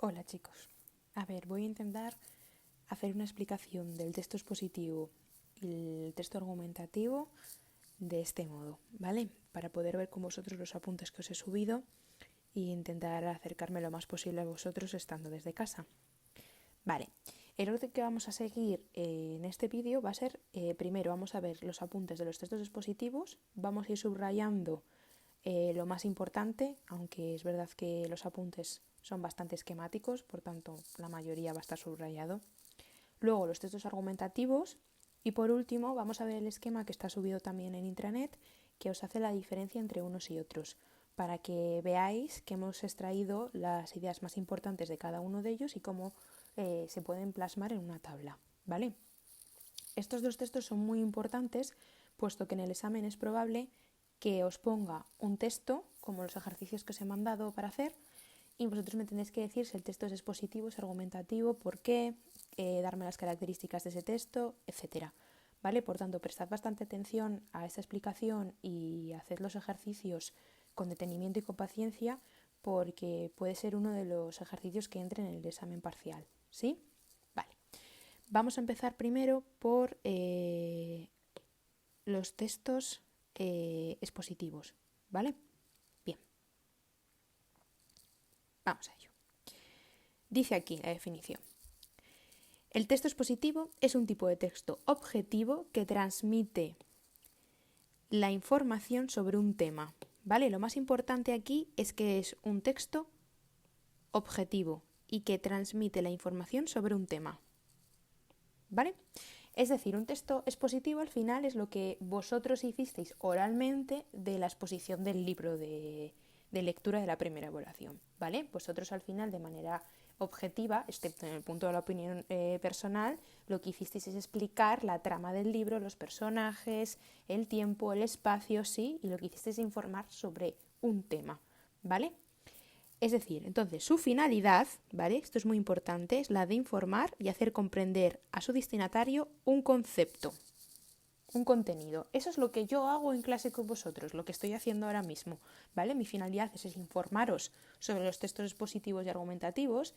Hola chicos, a ver, voy a intentar hacer una explicación del texto expositivo y el texto argumentativo de este modo, ¿vale? Para poder ver con vosotros los apuntes que os he subido e intentar acercarme lo más posible a vosotros estando desde casa. Vale, el orden que vamos a seguir en este vídeo va a ser, primero vamos a ver los apuntes de los textos expositivos, vamos a ir subrayando lo más importante, aunque es verdad que los apuntes son bastante esquemáticos, por tanto la mayoría va a estar subrayado. Luego los textos argumentativos y por último vamos a ver el esquema que está subido también en intranet que os hace la diferencia entre unos y otros, para que veáis que hemos extraído las ideas más importantes de cada uno de ellos y cómo se pueden plasmar en una tabla, ¿vale? Estos dos textos son muy importantes, puesto que en el examen es probable que os ponga un texto, como los ejercicios que os he mandado para hacer, y vosotros me tenéis que decir si el texto es expositivo, es argumentativo, por qué, darme las características de ese texto, etcétera. ¿Vale? Por tanto, prestad bastante atención a esta explicación y haced los ejercicios con detenimiento y con paciencia, porque puede ser uno de los ejercicios que entren en el examen parcial. ¿Sí? Vale. Vamos a empezar primero por los textos expositivos, ¿vale? Bien, vamos a ello. Dice aquí la definición. El texto expositivo es un tipo de texto objetivo que transmite la información sobre un tema, ¿vale? Lo más importante aquí es que es un texto objetivo y que transmite la información sobre un tema, ¿vale? Es decir, un texto expositivo al final es lo que vosotros hicisteis oralmente de la exposición del libro de lectura de la primera evaluación, ¿vale? Vosotros al final, de manera objetiva, excepto en el punto de la opinión personal, lo que hicisteis es explicar la trama del libro, los personajes, el tiempo, el espacio, sí, y lo que hicisteis es informar sobre un tema, ¿vale? Es decir, entonces su finalidad, ¿vale? Esto es muy importante, es la de informar y hacer comprender a su destinatario un concepto, un contenido. Eso es lo que yo hago en clase con vosotros, lo que estoy haciendo ahora mismo, ¿vale? Mi finalidad es informaros sobre los textos expositivos y argumentativos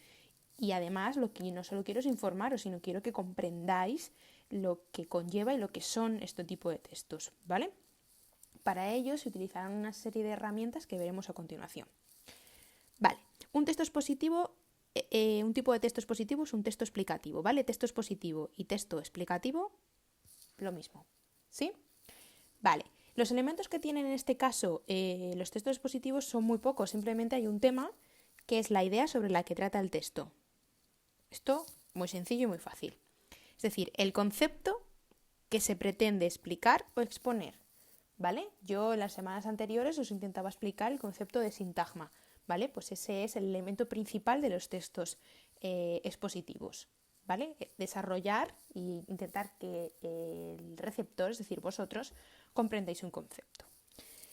y además lo que no solo quiero es informaros, sino quiero que comprendáis lo que conlleva y lo que son este tipo de textos, ¿vale? Para ello se utilizarán una serie de herramientas que veremos a continuación. Vale, un texto expositivo, un tipo de texto expositivo es un texto explicativo, ¿vale? Texto expositivo y texto explicativo, lo mismo, ¿sí? Vale, los elementos que tienen en este caso los textos expositivos son muy pocos, simplemente hay un tema que es la idea sobre la que trata el texto. Esto muy sencillo y muy fácil. Es decir, el concepto que se pretende explicar o exponer, ¿vale? Yo en las semanas anteriores os intentaba explicar el concepto de sintagma, ¿vale? Pues ese es el elemento principal de los textos expositivos, ¿vale? Desarrollar e intentar que el receptor, es decir, vosotros, comprendáis un concepto.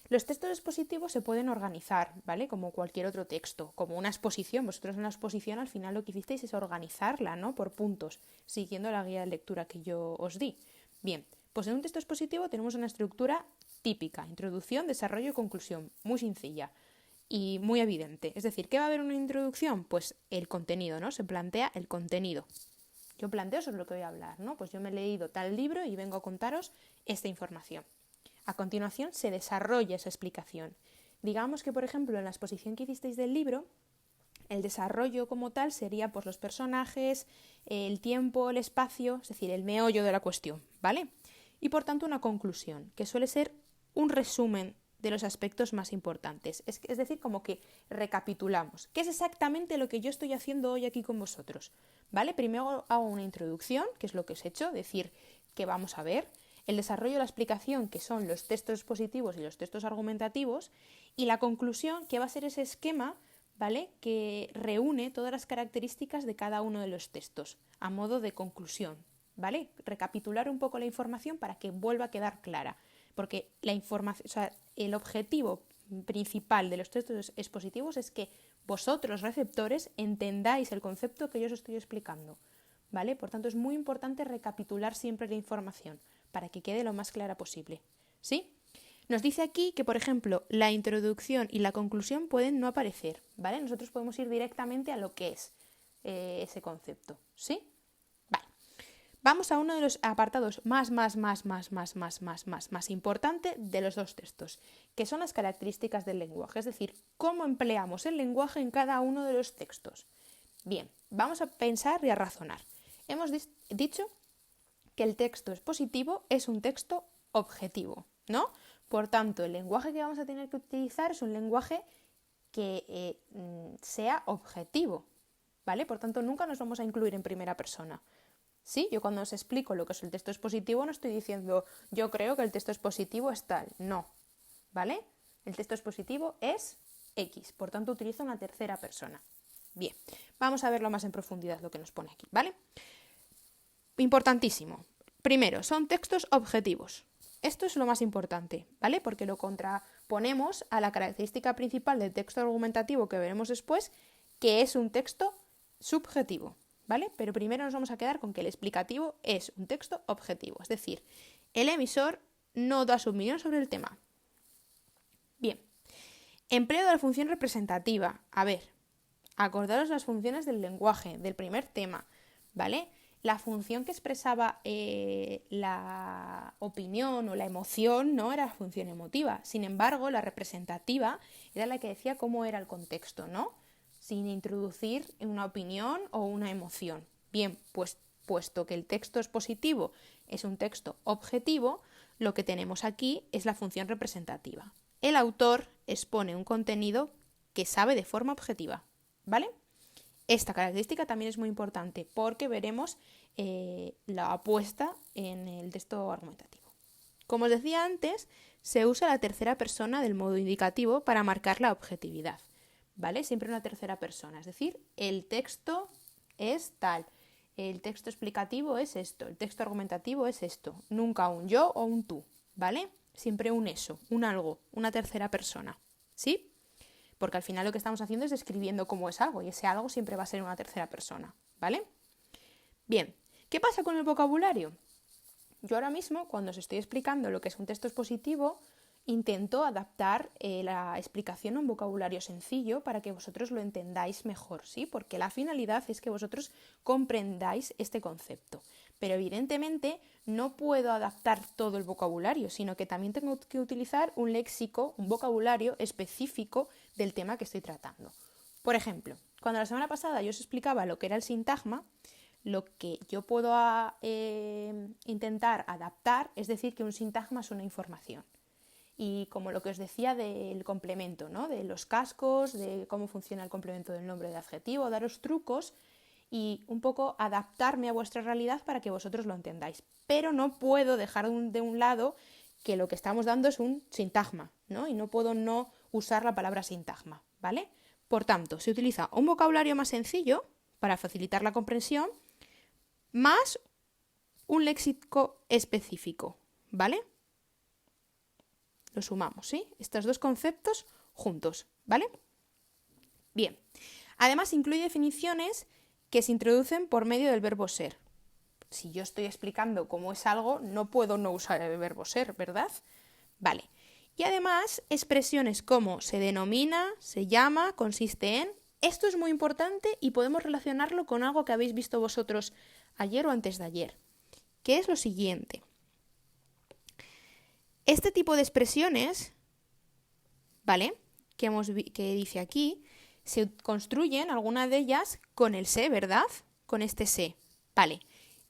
Los textos expositivos se pueden organizar, ¿vale? Como cualquier otro texto, como una exposición. Vosotros en la exposición al final lo que hicisteis es organizarla, ¿no? Por puntos, siguiendo la guía de lectura que yo os di. Bien, pues en un texto expositivo tenemos una estructura típica, introducción, desarrollo y conclusión, muy sencilla y muy evidente. Es decir, ¿qué va a haber en una introducción? Pues el contenido, ¿no? Se plantea el contenido. Yo planteo sobre lo que voy a hablar, ¿no? Pues yo me he leído tal libro y vengo a contaros esta información. A continuación se desarrolla esa explicación. Digamos que, por ejemplo, en la exposición que hicisteis del libro, el desarrollo como tal sería pues los personajes, el tiempo, el espacio, es decir, el meollo de la cuestión, ¿vale? Y por tanto una conclusión, que suele ser un resumen de los aspectos más importantes. Es decir, como que recapitulamos. ¿Qué es exactamente lo que yo estoy haciendo hoy aquí con vosotros? ¿Vale? Primero hago una introducción, que es lo que os he hecho, decir que vamos a ver, el desarrollo de la explicación, que son los textos expositivos y los textos argumentativos, y la conclusión, que va a ser ese esquema, ¿vale? Que reúne todas las características de cada uno de los textos, a modo de conclusión, ¿vale? Recapitular un poco la información para que vuelva a quedar clara, porque la información, o sea, el objetivo principal de los textos expositivos es que vosotros, receptores, entendáis el concepto que yo os estoy explicando, ¿vale? Por tanto, es muy importante recapitular siempre la información para que quede lo más clara posible, ¿sí? Nos dice aquí que, por ejemplo, la introducción y la conclusión pueden no aparecer, ¿vale? Nosotros podemos ir directamente a lo que es ese concepto, ¿sí? Vale. Vamos a uno de los apartados más importante de los dos textos, que son las características del lenguaje, es decir, cómo empleamos el lenguaje en cada uno de los textos. Bien, vamos a pensar y a razonar. Hemos dicho que el texto expositivo es un texto objetivo, ¿no? Por tanto, el lenguaje que vamos a tener que utilizar es un lenguaje que sea objetivo, ¿vale? Por tanto, nunca nos vamos a incluir en primera persona. ¿Sí? Yo cuando os explico lo que es el texto expositivo no estoy diciendo yo creo que el texto expositivo es tal, no, ¿vale? El texto expositivo es X, por tanto utilizo una tercera persona. Bien, vamos a verlo más en profundidad lo que nos pone aquí, ¿vale? Importantísimo. Primero, son textos objetivos. Esto es lo más importante, ¿vale? Porque lo contraponemos a la característica principal del texto argumentativo que veremos después, que es un texto subjetivo, ¿vale? Pero primero nos vamos a quedar con que el explicativo es un texto objetivo, es decir, el emisor no da su opinión sobre el tema. Bien, empleo de la función representativa. A ver, acordaros las funciones del lenguaje, del primer tema, ¿vale? La función que expresaba la opinión o la emoción no era la función emotiva. Sin embargo, la representativa era la que decía cómo era el contexto, ¿no? Sin introducir una opinión o una emoción. Bien, pues puesto que el texto expositivo es un texto objetivo, lo que tenemos aquí es la función representativa. El autor expone un contenido que sabe de forma objetiva, ¿vale? Esta característica también es muy importante porque veremos la apuesta en el texto argumentativo. Como os decía antes, se usa la tercera persona del modo indicativo para marcar la objetividad, ¿vale? Siempre una tercera persona, es decir, el texto es tal, el texto explicativo es esto, el texto argumentativo es esto, nunca un yo o un tú, ¿vale? Siempre un eso, un algo, una tercera persona, ¿sí? Porque al final lo que estamos haciendo es describiendo cómo es algo y ese algo siempre va a ser una tercera persona, ¿vale? Bien, ¿qué pasa con el vocabulario? Yo ahora mismo, cuando os estoy explicando lo que es un texto expositivo, intento adaptar la explicación a un vocabulario sencillo para que vosotros lo entendáis mejor, ¿sí? Porque la finalidad es que vosotros comprendáis este concepto. Pero evidentemente no puedo adaptar todo el vocabulario, sino que también tengo que utilizar un léxico, un vocabulario específico del tema que estoy tratando. Por ejemplo, cuando la semana pasada yo os explicaba lo que era el sintagma, lo que yo puedo intentar adaptar es decir que un sintagma es una información. Y como lo que os decía del complemento, ¿no? De los cascos, de cómo funciona el complemento del nombre de adjetivo, daros trucos y un poco adaptarme a vuestra realidad para que vosotros lo entendáis. Pero no puedo dejar de un lado que lo que estamos dando es un sintagma, ¿no? Y no puedo no usar la palabra sintagma, ¿vale? Por tanto, se utiliza un vocabulario más sencillo para facilitar la comprensión, más un léxico específico, ¿vale? Lo sumamos, ¿sí? Estos dos conceptos juntos, ¿vale? Bien. Además, incluye definiciones que se introducen por medio del verbo ser. Si yo estoy explicando cómo es algo, no puedo no usar el verbo ser, ¿verdad? Vale. Y además, expresiones como se denomina, se llama, consiste en. Esto es muy importante y podemos relacionarlo con algo que habéis visto vosotros ayer o antes de ayer, que es lo siguiente. Este tipo de expresiones, ¿vale? Que dice aquí, se construyen, algunas de ellas, con el se, ¿verdad? Con este se. Vale.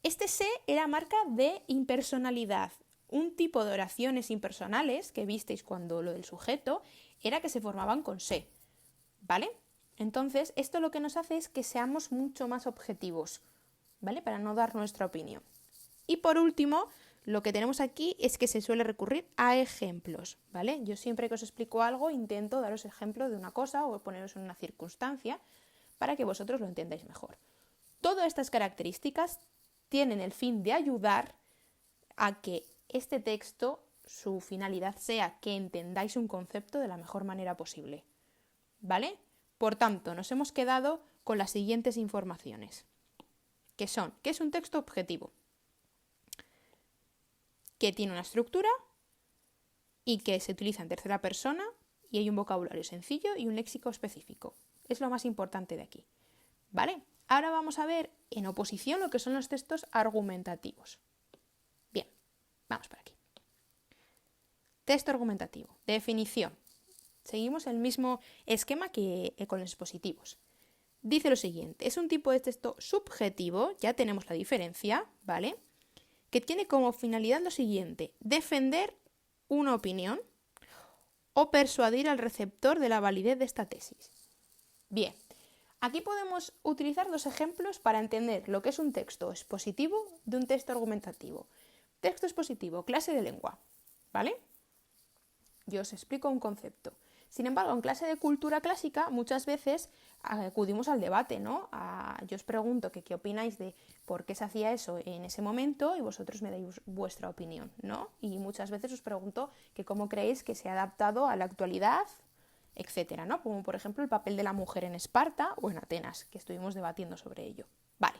Este se era marca de impersonalidad. Un tipo de oraciones impersonales que visteis cuando lo del sujeto era que se formaban con se. ¿Vale? Entonces, esto lo que nos hace es que seamos mucho más objetivos, ¿vale? Para no dar nuestra opinión. Y por último, lo que tenemos aquí es que se suele recurrir a ejemplos, ¿vale? Yo siempre que os explico algo intento daros ejemplo de una cosa o poneros en una circunstancia para que vosotros lo entendáis mejor. Todas estas características tienen el fin de ayudar a que este texto, su finalidad sea que entendáis un concepto de la mejor manera posible, ¿vale? Por tanto, nos hemos quedado con las siguientes informaciones, que son, ¿qué es un texto objetivo? Que tiene una estructura y que se utiliza en tercera persona y hay un vocabulario sencillo y un léxico específico. Es lo más importante de aquí, ¿vale? Ahora vamos a ver en oposición lo que son los textos argumentativos. Bien, vamos por aquí. Texto argumentativo. Definición. Seguimos el mismo esquema que con los expositivos. Dice lo siguiente, es un tipo de texto subjetivo, ya tenemos la diferencia, ¿vale? Que tiene como finalidad lo siguiente, defender una opinión o persuadir al receptor de la validez de esta tesis. Bien, aquí podemos utilizar dos ejemplos para entender lo que es un texto expositivo de un texto argumentativo. Texto expositivo, clase de lengua, ¿vale? Yo os explico un concepto. Sin embargo, en clase de cultura clásica muchas veces acudimos al debate, ¿no? Yo os pregunto que qué opináis de por qué se hacía eso en ese momento y vosotros me dais vuestra opinión, ¿no? Y muchas veces os pregunto que cómo creéis que se ha adaptado a la actualidad, etcétera, ¿no? Como por ejemplo el papel de la mujer en Esparta o en Atenas, que estuvimos debatiendo sobre ello. Vale.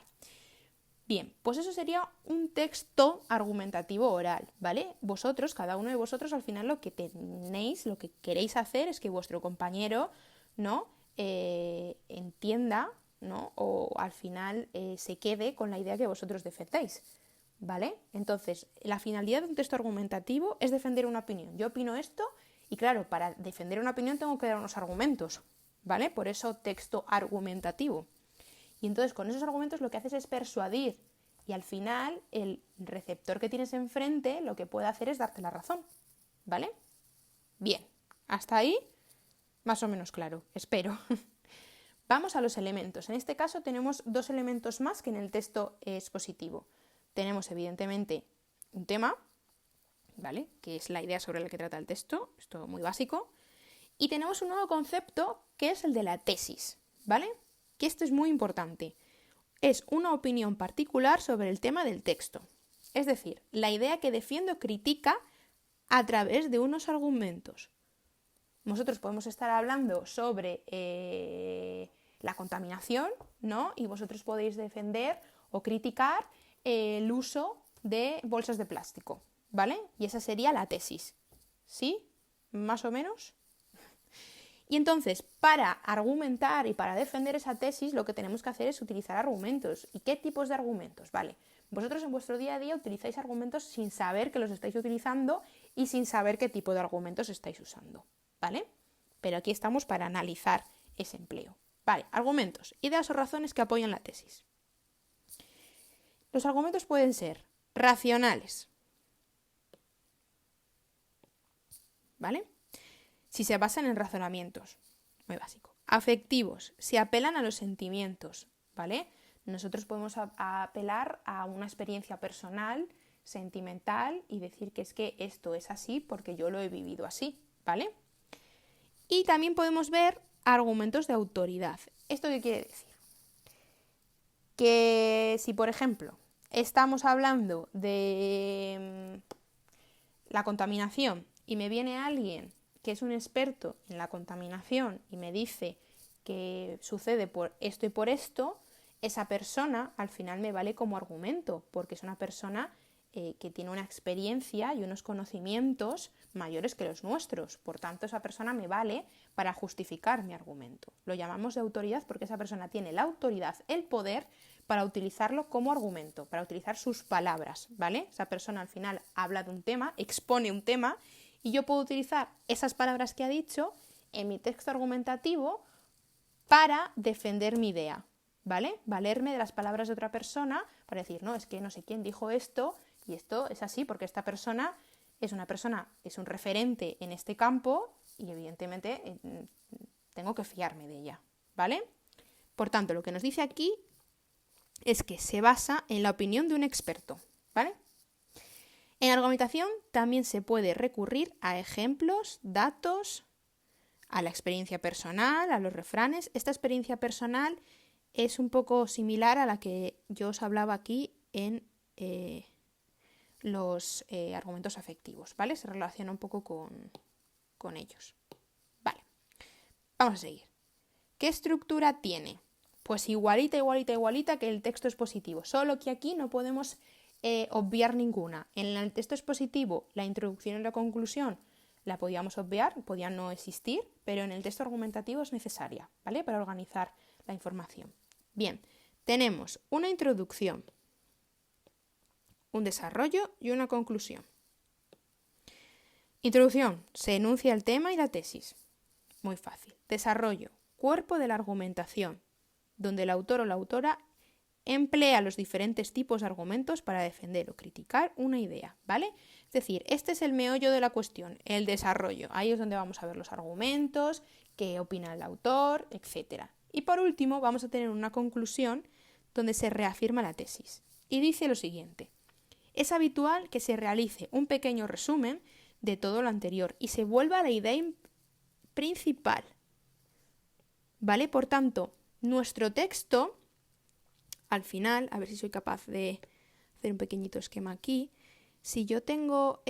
Bien, pues eso sería un texto argumentativo oral, ¿vale? Vosotros, cada uno de vosotros, al final lo que tenéis, lo que queréis hacer es que vuestro compañero, ¿no? Entienda, ¿no? O al final se quede con la idea que vosotros defendáis, ¿vale? Entonces, la finalidad de un texto argumentativo es defender una opinión. Yo opino esto y claro, para defender una opinión tengo que dar unos argumentos, ¿vale? Por eso texto argumentativo. Y entonces con esos argumentos lo que haces es persuadir y al final el receptor que tienes enfrente lo que puede hacer es darte la razón, ¿vale? Bien, hasta ahí más o menos claro, espero. Vamos a los elementos. En este caso tenemos dos elementos más que en el texto expositivo. Tenemos evidentemente un tema, ¿vale? Que es la idea sobre la que trata el texto, esto muy básico. Y tenemos un nuevo concepto que es el de la tesis, ¿vale? Que esto es muy importante. Es una opinión particular sobre el tema del texto. Es decir, la idea que defiendo critica a través de unos argumentos. Nosotros podemos estar hablando sobre la contaminación, ¿no? Y vosotros podéis defender o criticar el uso de bolsas de plástico, ¿vale? Y esa sería la tesis. ¿Sí? ¿Más o menos? Y entonces, para argumentar y para defender esa tesis, lo que tenemos que hacer es utilizar argumentos. ¿Y qué tipos de argumentos? Vale, vosotros en vuestro día a día utilizáis argumentos sin saber que los estáis utilizando y sin saber qué tipo de argumentos estáis usando, ¿vale? Pero aquí estamos para analizar ese empleo. Vale, argumentos, ideas o razones que apoyan la tesis. Los argumentos pueden ser racionales, ¿vale? Si se basan en razonamientos, muy básico. Afectivos, si apelan a los sentimientos, ¿vale? Nosotros podemos apelar a una experiencia personal, sentimental y decir que es que esto es así porque yo lo he vivido así, ¿vale? Y también podemos ver argumentos de autoridad. ¿Esto qué quiere decir? Que si, por ejemplo, estamos hablando de la contaminación y me viene alguien que es un experto en la contaminación y me dice que sucede por esto y por esto, esa persona al final me vale como argumento, porque es una persona que tiene una experiencia y unos conocimientos mayores que los nuestros. Por tanto, esa persona me vale para justificar mi argumento. Lo llamamos de autoridad porque esa persona tiene la autoridad, el poder para utilizarlo como argumento, para utilizar sus palabras, ¿vale? Esa persona al final habla de un tema, expone un tema y yo puedo utilizar esas palabras que ha dicho en mi texto argumentativo para defender mi idea, ¿vale? Valerme de las palabras de otra persona para decir, no, es que no sé quién dijo esto y esto es así porque esta persona es un referente en este campo y evidentemente tengo que fiarme de ella, ¿vale? Por tanto, lo que nos dice aquí es que se basa en la opinión de un experto, ¿vale? En argumentación también se puede recurrir a ejemplos, datos, a la experiencia personal, a los refranes. Esta experiencia personal es un poco similar a la que yo os hablaba aquí en los argumentos afectivos, ¿vale? Se relaciona un poco con ellos. Vale, vamos a seguir. ¿Qué estructura tiene? Pues igualita que el texto expositivo, solo que aquí no podemos obviar ninguna. En el texto expositivo, la introducción y la conclusión la podíamos obviar, podía no existir, pero en el texto argumentativo es necesaria, ¿vale? Para organizar la información. Bien, tenemos una introducción, un desarrollo y una conclusión. Introducción, se enuncia el tema y la tesis. Muy fácil. Desarrollo, cuerpo de la argumentación, donde el autor o la autora emplea los diferentes tipos de argumentos para defender o criticar una idea, ¿vale? Es decir, este es el meollo de la cuestión, el desarrollo. Ahí es donde vamos a ver los argumentos, qué opina el autor, etc. Y por último, vamos a tener una conclusión donde se reafirma la tesis. Y dice lo siguiente: es habitual que se realice un pequeño resumen de todo lo anterior y se vuelva a la idea principal, ¿vale? Por tanto, nuestro texto, al final, a ver si soy capaz de hacer un pequeñito esquema aquí. Si yo tengo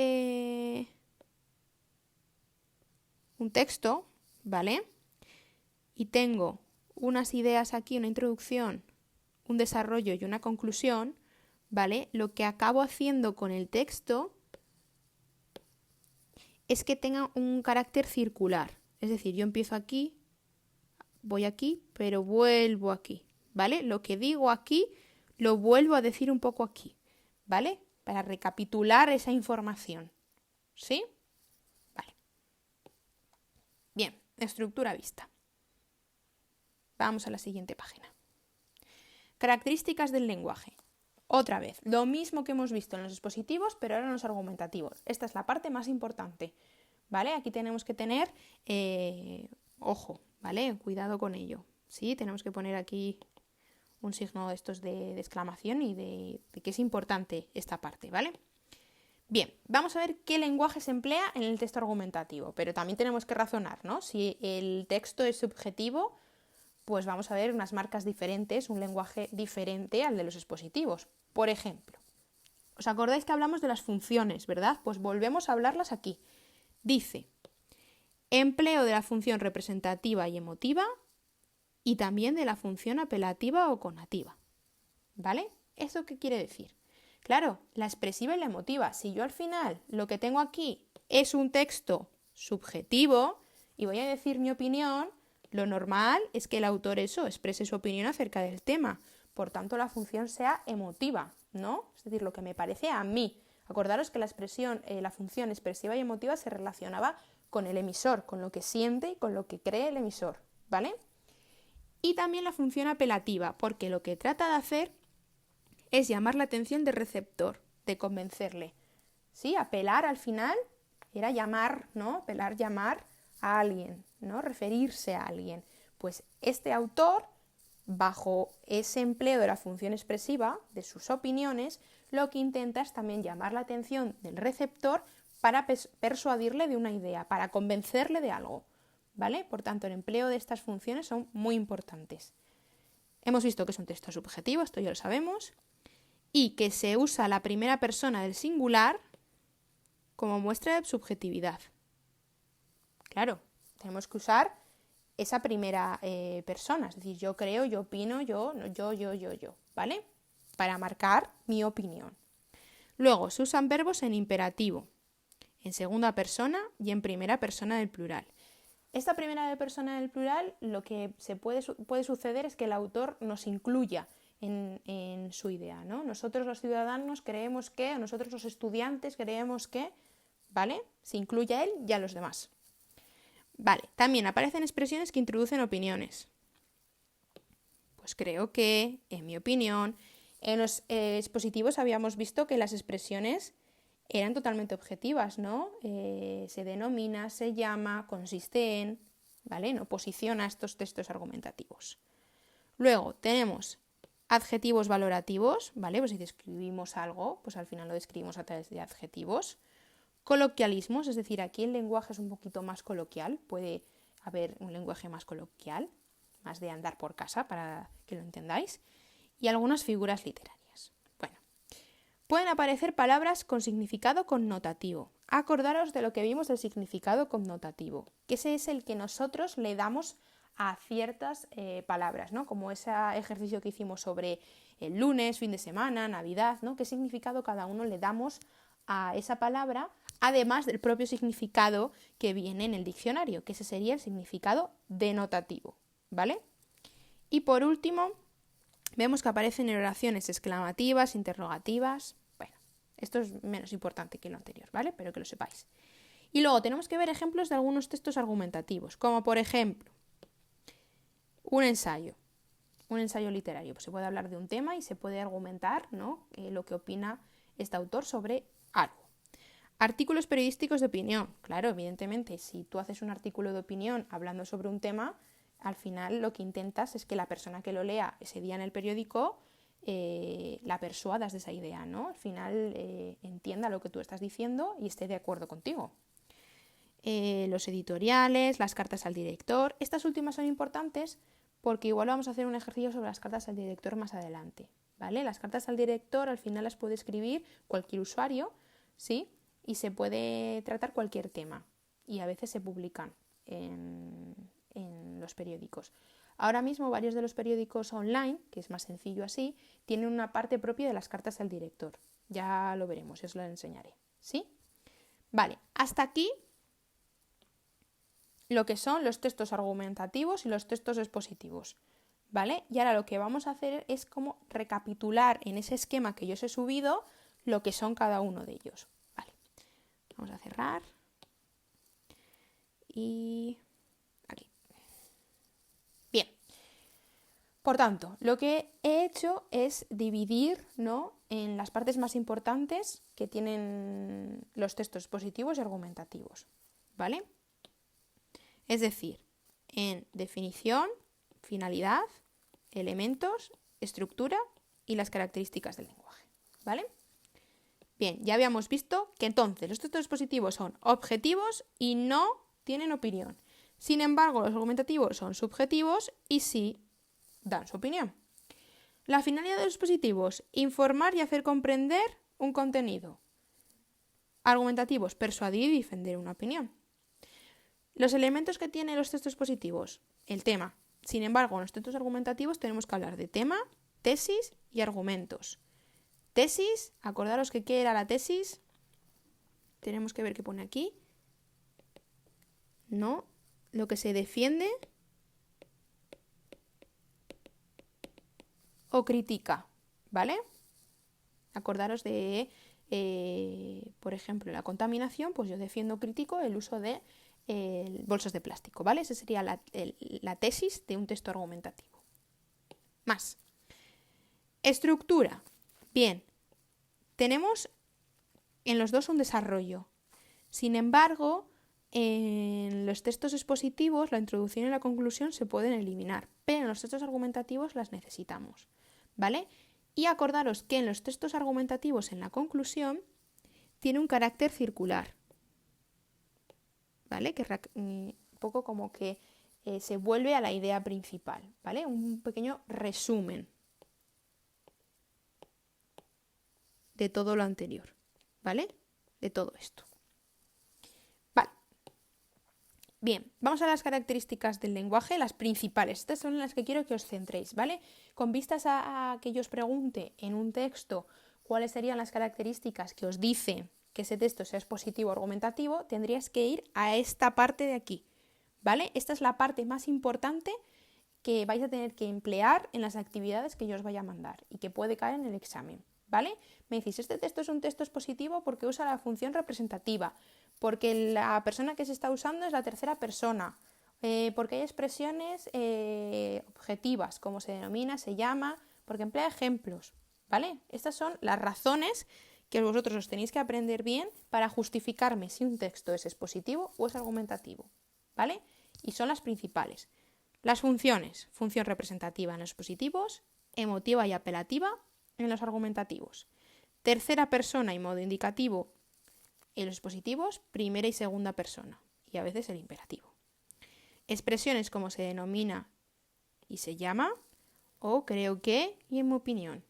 un texto, ¿vale? Y tengo unas ideas aquí, una introducción, un desarrollo y una conclusión, ¿vale? Lo que acabo haciendo con el texto es que tenga un carácter circular. Es decir, yo empiezo aquí, voy aquí, pero vuelvo aquí, ¿vale? Lo que digo aquí lo vuelvo a decir un poco aquí, ¿vale? Para recapitular esa información, ¿sí? Vale. Bien, estructura vista. Vamos a la siguiente página. Características del lenguaje. Otra vez, lo mismo que hemos visto en los expositivos, pero ahora en los argumentativos. Esta es la parte más importante, ¿vale? Aquí tenemos que tener ojo, ¿vale? Cuidado con ello, ¿sí? Tenemos que poner aquí un signo de estos de exclamación y de que es importante esta parte, ¿vale? Bien, vamos a ver qué lenguaje se emplea en el texto argumentativo, pero también tenemos que razonar, ¿no? Si el texto es subjetivo, pues vamos a ver unas marcas diferentes, un lenguaje diferente al de los expositivos. Por ejemplo, ¿os acordáis que hablamos de las funciones, verdad? Pues volvemos a hablarlas aquí. Dice, empleo de la función representativa y emotiva y también de la función apelativa o conativa, ¿vale? ¿Eso qué quiere decir? Claro, la expresiva y la emotiva. Si yo al final lo que tengo aquí es un texto subjetivo y voy a decir mi opinión, lo normal es que el autor exprese su opinión acerca del tema. Por tanto, la función sea emotiva, ¿no? Es decir, lo que me parece a mí. Acordaros que la función expresiva y emotiva se relacionaba con el emisor, con lo que siente y con lo que cree el emisor, ¿vale? Y también la función apelativa, porque lo que trata de hacer es llamar la atención del receptor, de convencerle. ¿Sí? Apelar al final era llamar, ¿no? Apelar, llamar a alguien, ¿no? Referirse a alguien. Pues este autor, bajo ese empleo de la función expresiva, de sus opiniones, lo que intenta es también llamar la atención del receptor para persuadirle de una idea, para convencerle de algo, ¿vale? Por tanto, el empleo de estas funciones son muy importantes. Hemos visto que es un texto subjetivo, esto ya lo sabemos, y que se usa la primera persona del singular como muestra de subjetividad. Claro, tenemos que usar esa primera persona, es decir, yo creo, yo opino, yo, ¿vale? Para marcar mi opinión. Luego, se usan verbos en imperativo, en segunda persona y en primera persona del plural. Esta primera persona del plural, lo que puede suceder es que el autor nos incluya en su idea, ¿no? Nosotros los ciudadanos creemos que, nosotros los estudiantes creemos que, ¿vale? Se incluye a él y a los demás. Vale, también aparecen expresiones que introducen opiniones. Pues creo que, en mi opinión, en los expositivos habíamos visto que las expresiones eran totalmente objetivas, ¿no? Se denomina, se llama, consiste en, ¿vale? No posiciona estos textos argumentativos. Luego tenemos adjetivos valorativos, ¿vale? Pues si describimos algo, pues al final lo describimos a través de adjetivos. Coloquialismos, es decir, aquí el lenguaje es un poquito más coloquial, puede haber un lenguaje más coloquial, más de andar por casa, para que lo entendáis. Y algunas figuras literarias. Bueno, pueden aparecer palabras con significado connotativo. Acordaros de lo que vimos del significado connotativo, que ese es el que nosotros le damos a ciertas palabras, ¿no? Como ese ejercicio que hicimos sobre el lunes, fin de semana, Navidad, ¿no? ¿Qué significado cada uno le damos a esa palabra además del propio significado que viene en el diccionario, que ese sería el significado denotativo, ¿vale? Y por último, vemos que aparecen en oraciones exclamativas, interrogativas. Bueno, esto es menos importante que lo anterior, ¿vale? Pero que lo sepáis. Y luego tenemos que ver ejemplos de algunos textos argumentativos, como por ejemplo, un ensayo literario. Pues se puede hablar de un tema y se puede argumentar, ¿no? Lo que opina este autor sobre algo. Artículos periodísticos de opinión. Claro, evidentemente, si tú haces un artículo de opinión hablando sobre un tema, al final lo que intentas es que la persona que lo lea ese día en el periódico la persuadas de esa idea, ¿no? Al final entienda lo que tú estás diciendo y esté de acuerdo contigo. Los editoriales, las cartas al director. Estas últimas son importantes porque igual vamos a hacer un ejercicio sobre las cartas al director más adelante, ¿vale? Las cartas al director al final las puede escribir cualquier usuario, ¿sí? Y se puede tratar cualquier tema y a veces se publican en los periódicos. Ahora mismo varios de los periódicos online, que es más sencillo así, tienen una parte propia de las cartas al director. Ya lo veremos, os lo enseñaré, ¿sí? Vale, hasta aquí lo que son los textos argumentativos y los textos expositivos, ¿vale? Y ahora lo que vamos a hacer es como recapitular en ese esquema que yo os he subido lo que son cada uno de ellos, ¿vale? Vamos a cerrar y aquí. Bien. Por tanto, lo que he hecho es dividir, ¿no?, en las partes más importantes que tienen los textos expositivos y argumentativos, ¿vale? Es decir, en definición, finalidad, elementos, estructura y las características del lenguaje, ¿vale? Bien, ya habíamos visto que entonces los textos expositivos son objetivos y no tienen opinión. Sin embargo, los argumentativos son subjetivos y sí dan su opinión. La finalidad de los expositivos: informar y hacer comprender un contenido. Argumentativos: persuadir y defender una opinión. Los elementos que tienen los textos expositivos: el tema. Sin embargo, en los textos argumentativos tenemos que hablar de tema, tesis y argumentos. Tesis, acordaros que ¿qué era la tesis? Tenemos que ver qué pone aquí. No, lo que se defiende o critica, ¿vale? Acordaros de, por ejemplo, la contaminación, pues yo defiendo o critico el uso de bolsas de plástico, ¿vale? Esa sería la tesis de un texto argumentativo. Más. Estructura. Bien, tenemos en los dos un desarrollo. Sin embargo, en los textos expositivos la introducción y la conclusión se pueden eliminar, pero en los textos argumentativos las necesitamos, ¿vale? Y acordaros que en los textos argumentativos en la conclusión tiene un carácter circular, ¿vale? Que un poco como que se vuelve a la idea principal, ¿vale? Un pequeño resumen de todo lo anterior, ¿vale? De todo esto. Vale. Bien, vamos a las características del lenguaje, las principales. Estas son las que quiero que os centréis, ¿vale? Con vistas a que yo os pregunte en un texto cuáles serían las características que os dicen que ese texto sea expositivo o argumentativo, tendrías que ir a esta parte de aquí, ¿vale? Esta es la parte más importante que vais a tener que emplear en las actividades que yo os vaya a mandar y que puede caer en el examen, ¿vale? Me decís, este texto es un texto expositivo porque usa la función representativa, porque la persona que se está usando es la tercera persona, porque hay expresiones objetivas, como se denomina, se llama, porque emplea ejemplos, ¿vale? Estas son las razones que vosotros os tenéis que aprender bien para justificarme si un texto es expositivo o es argumentativo, ¿vale? Y son las principales. Las funciones: función representativa en los expositivos, emotiva y apelativa en los argumentativos, tercera persona y modo indicativo en los expositivos, primera y segunda persona, y a veces el imperativo. Expresiones como se denomina y se llama, o creo que y en mi opinión.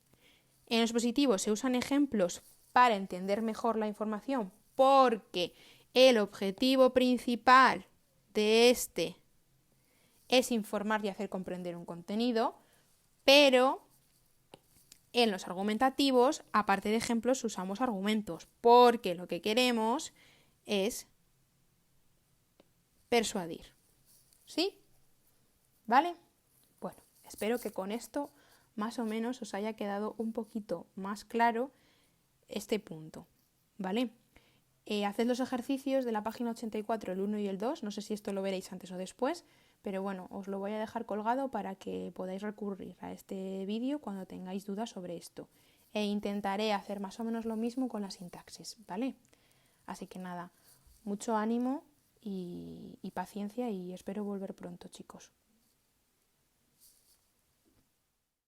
En los expositivos se usan ejemplos para entender mejor la información, porque el objetivo principal de este es informar y hacer comprender un contenido, pero en los argumentativos, aparte de ejemplos, usamos argumentos, porque lo que queremos es persuadir. ¿Sí? ¿Vale? Bueno, espero que con esto más o menos os haya quedado un poquito más claro este punto. ¿Vale? Haced los ejercicios de la página 84, el 1 y el 2, no sé si esto lo veréis antes o después, pero bueno, os lo voy a dejar colgado para que podáis recurrir a este vídeo cuando tengáis dudas sobre esto. E intentaré hacer más o menos lo mismo con la sintaxis, ¿vale? Así que nada, mucho ánimo y paciencia y espero volver pronto, chicos.